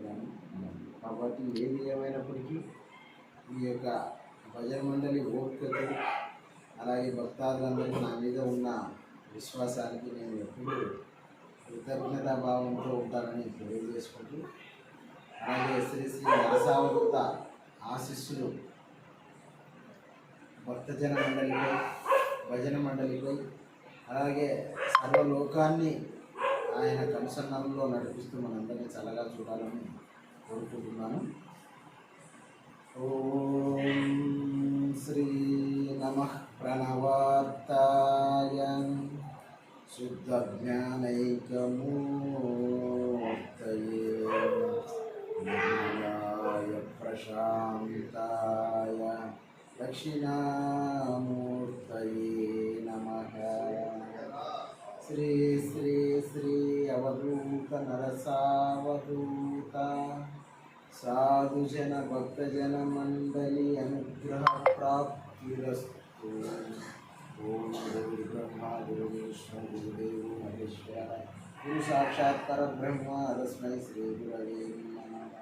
చెప్పాను. కాబట్టి ఏది ఏమైనప్పటికీ ఈ యొక్క భజన మండలి ఓపికకు అలాగే భక్తాదులందరికీ నా మీద ఉన్న విశ్వాసానికి నేను ఎప్పుడూ కృతజ్ఞతాభావంతో ఉంటానని తెలియజేసుకుంటూ, అలాగే శ్రీ శ్రీ నరసావృత ఆశీస్సులు భక్తజన మండలిపై, భజన మండలిపై, అలాగే సర్వలోకాన్ని ఆయన కనుసన్నల్లో నడిపిస్తూ మనందరినీ చల్లగా చూడాలని కోరుకుంటున్నాను. ఓం శ్రీ నమః ప్రణవార్తాయ శుద్ధ జ్ఞానైకమూర్తయే నిర్మలాయ ప్రశాంతాయ దక్షిణామూర్తయే నమః. శ్రీ శ్రీ శ్రీ అవధూత నరసావధూత సాధుజన భక్తజన మండలి అనుగ్రహ ప్రాప్తిరస్తు. ఓం గురు బ్రహ్మ గురు విష్ణు గురుదేవో మహేశ్వర గురు సాక్షాత్ పరబ్రహ్మ తస్మై శ్రీ గురవే నమః.